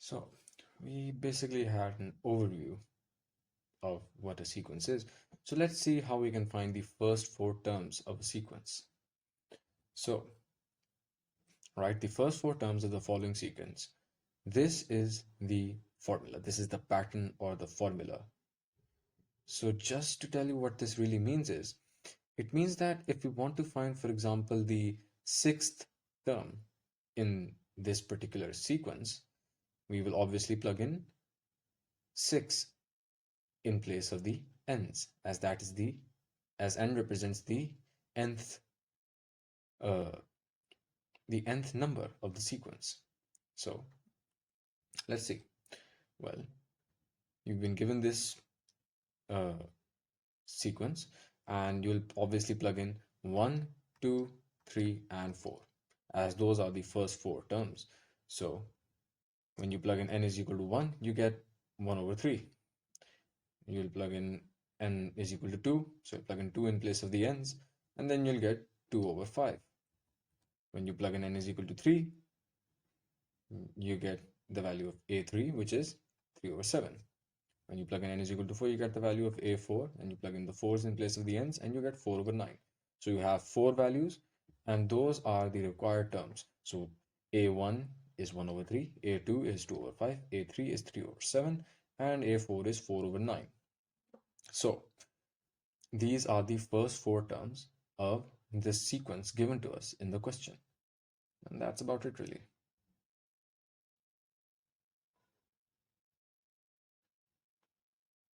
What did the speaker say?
So we basically had an overview of what a sequence is. So let's see how we can find the first four terms of a sequence. So write the first four terms of the following sequence. This is the formula. This is the pattern or the formula. So just to tell you what this really means is, it means that if we want to find, for example, the sixth term in this particular sequence, we will obviously plug in 6 in place of the n's, as that is as n represents nth uh, the nth number of the sequence. So let's see. Well, you've been given this uh, sequence, and you'll obviously plug in 1, 2, 3, and 4, as those are the first four terms. So when you plug in n is equal to 1, you get 1 over 3. You'll plug in n is equal to 2, so you plug in 2 in place of the n's, and then you'll get 2 over 5. When you plug in n is equal to 3, you get the value of a3, which is 3 over 7. When you plug in n is equal to 4, you get the value of a4, and you plug in the 4's in place of the n's, and you get 4 over 9. So you have 4 values, and those are the required terms. So a1 is 1 over 3, a2 is 2 over 5, a3 is 3 over 7, and a4 is 4 over 9. So these are the first four terms of this sequence given to us in the question. And that's about it really.